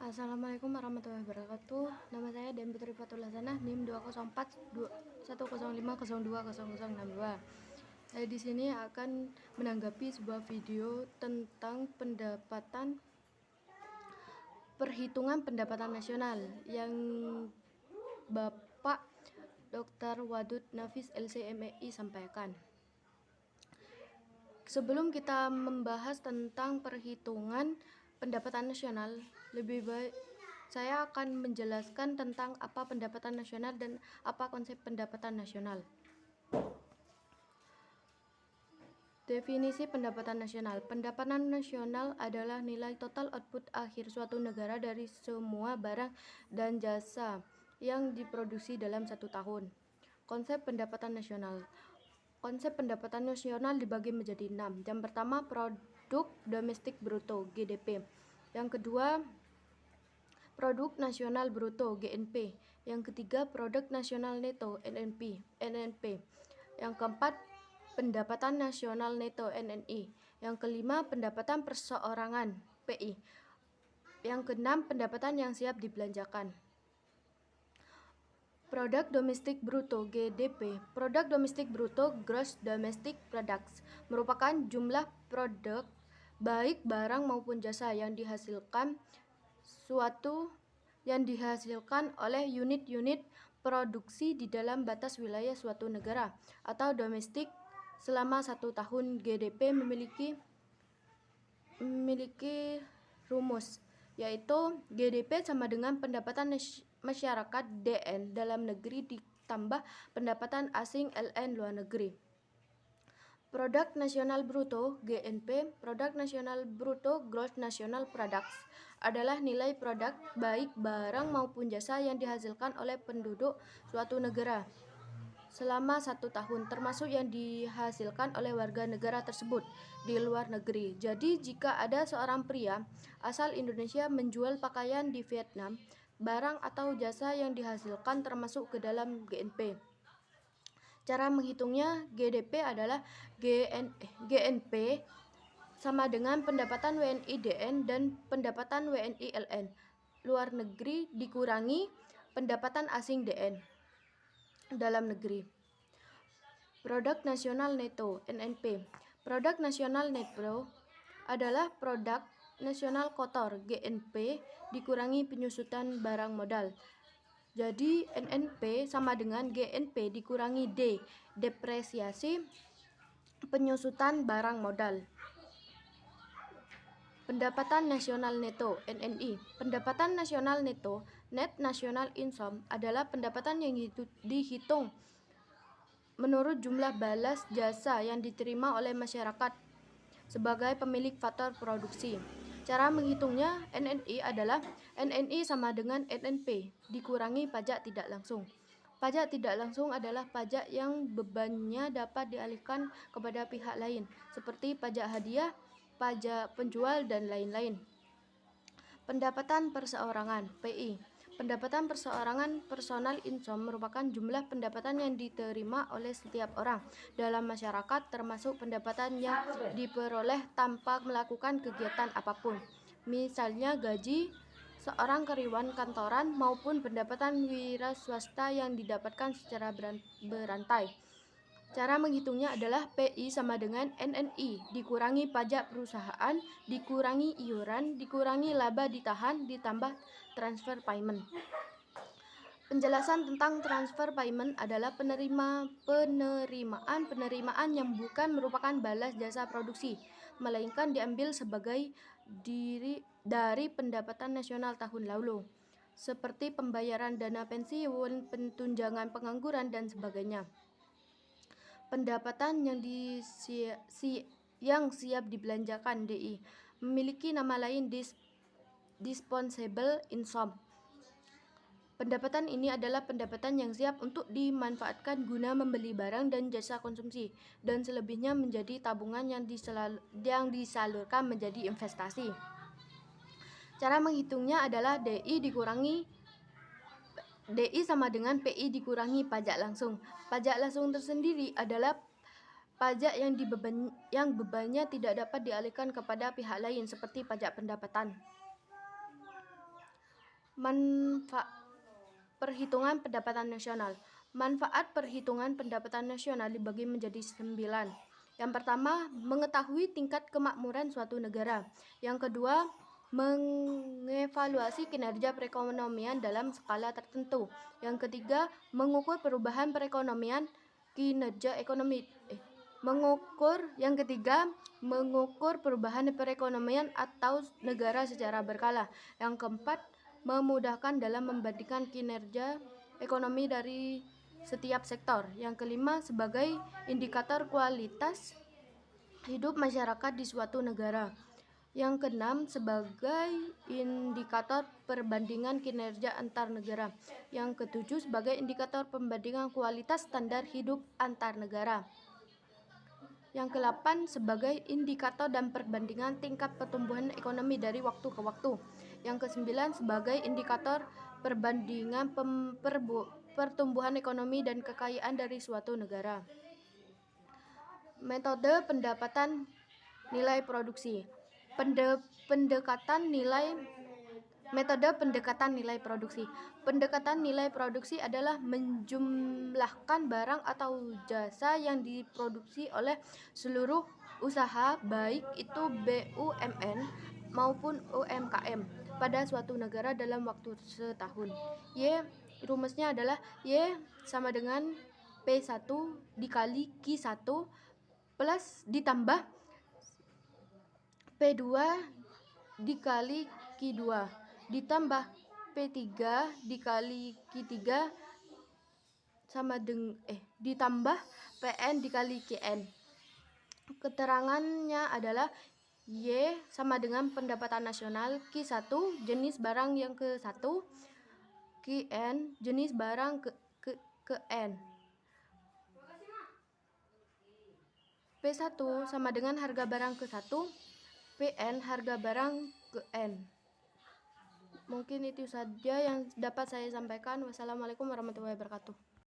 Assalamualaikum warahmatullahi wabarakatuh. Nama saya Den Putri Fathul Hasanah, NIM 204 105020062. Saya di sini akan menanggapi sebuah video tentang perhitungan pendapatan nasional yang Bapak Dr. Wadud Nafis LCMEI sampaikan. Sebelum kita membahas tentang perhitungan pendapatan nasional, lebih baik saya akan menjelaskan tentang apa pendapatan nasional dan apa konsep pendapatan nasional. Definisi pendapatan nasional. Pendapatan nasional adalah nilai total output akhir suatu negara dari semua barang dan jasa yang diproduksi dalam satu tahun. Konsep pendapatan nasional. Konsep pendapatan nasional dibagi menjadi 6. Yang pertama, produk domestik bruto (GDP). Yang kedua, produk nasional bruto (GNP). Yang ketiga, produk nasional neto (NNP). Yang keempat, pendapatan nasional neto (NNI). Yang kelima, pendapatan perseorangan (PI). Yang keenam, pendapatan yang siap dibelanjakan. Produk domestik bruto (GDP). Produk domestik bruto (Gross Domestic Products) merupakan jumlah produk baik barang maupun jasa yang dihasilkan oleh unit-unit produksi di dalam batas wilayah suatu negara atau domestik selama 1 tahun. GDP memiliki rumus, yaitu GDP sama dengan pendapatan masyarakat (DN) dalam negeri ditambah pendapatan asing (LN) luar negeri. Produk nasional bruto (GNP). Produk nasional bruto (Gross National Products) adalah nilai produk baik barang maupun jasa yang dihasilkan oleh penduduk suatu negara selama 1 tahun, termasuk yang dihasilkan oleh warga negara tersebut di luar negeri. Jadi, jika ada seorang pria asal Indonesia menjual pakaian di Vietnam, barang atau jasa yang dihasilkan termasuk ke dalam GNP. Cara menghitungnya, GDP adalah GNP sama dengan pendapatan WNI DN dan pendapatan WNI LN luar negeri dikurangi pendapatan asing DN dalam negeri. Produk nasional neto (NNP). Produk nasional neto adalah produk nasional kotor (GNP) dikurangi penyusutan barang modal. Jadi NNP sama dengan GNP dikurangi D, depresiasi penyusutan barang modal. Pendapatan nasional neto (NNI). Pendapatan nasional neto (Net National Income) adalah pendapatan yang dihitung menurut jumlah balas jasa yang diterima oleh masyarakat sebagai pemilik faktor produksi. Cara menghitungnya, NNI adalah NNI sama dengan NNP dikurangi pajak tidak langsung. Pajak tidak langsung adalah pajak yang bebannya dapat dialihkan kepada pihak lain, seperti pajak hadiah, pajak penjual, dan lain-lain. Pendapatan perseorangan (PI). Pendapatan perseorangan (Personal Income) merupakan jumlah pendapatan yang diterima oleh setiap orang dalam masyarakat, termasuk pendapatan yang diperoleh tanpa melakukan kegiatan apapun, misalnya gaji seorang karyawan kantoran maupun pendapatan wira swasta yang didapatkan secara berantai. Cara menghitungnya adalah PI sama dengan NNI dikurangi pajak perusahaan, dikurangi iuran, dikurangi laba ditahan, ditambah transfer payment. Penjelasan tentang transfer payment adalah penerimaan yang bukan merupakan balas jasa produksi, melainkan diambil sebagai dari pendapatan nasional tahun lalu, seperti pembayaran dana pensiun, tunjangan pengangguran, dan sebagainya. Pendapatan yang siap dibelanjakan (DI) memiliki nama lain disposable income. Pendapatan ini adalah pendapatan yang siap untuk dimanfaatkan guna membeli barang dan jasa konsumsi, dan selebihnya menjadi tabungan yang disalurkan menjadi investasi. Cara menghitungnya adalah DI sama dengan PI dikurangi pajak langsung. Pajak langsung tersendiri adalah pajak yang bebannya tidak dapat dialihkan kepada pihak lain, seperti pajak pendapatan. Perhitungan pendapatan nasional. Manfaat perhitungan pendapatan nasional dibagi menjadi 9. Yang pertama, mengetahui tingkat kemakmuran suatu negara. Yang kedua, mengevaluasi kinerja perekonomian dalam skala tertentu. Yang ketiga, mengukur perubahan perekonomian kinerja ekonomi. Mengukur perubahan perekonomian atau negara secara berkala. Yang keempat, memudahkan dalam membandingkan kinerja ekonomi dari setiap sektor. Yang kelima, sebagai indikator kualitas hidup masyarakat di suatu negara. Yang keenam, sebagai indikator perbandingan kinerja antar negara. Yang ketujuh, sebagai indikator pembandingan kualitas standar hidup antar negara. Yang ke-8, sebagai indikator dan perbandingan tingkat pertumbuhan ekonomi dari waktu ke waktu. Yang ke-9, sebagai indikator perbandingan pertumbuhan ekonomi dan kekayaan dari suatu negara. Metode pendapatan nilai produksi. Metode pendekatan nilai produksi. Pendekatan nilai produksi adalah menjumlahkan barang atau jasa yang diproduksi oleh seluruh usaha, baik itu BUMN maupun UMKM, pada suatu negara dalam waktu setahun. Rumusnya adalah Y sama dengan P1 dikali Q1 plus ditambah P2 dikali Q2 ditambah P3 dikali Q3 ditambah PN dikali QN. Keterangannya adalah Y sama dengan pendapatan nasional, Q1 jenis barang yang ke-1, QN jenis barang ke N. P1 sama dengan harga barang ke-1, PN harga barang ke N. Mungkin itu saja yang dapat saya sampaikan. Wassalamualaikum warahmatullahi wabarakatuh.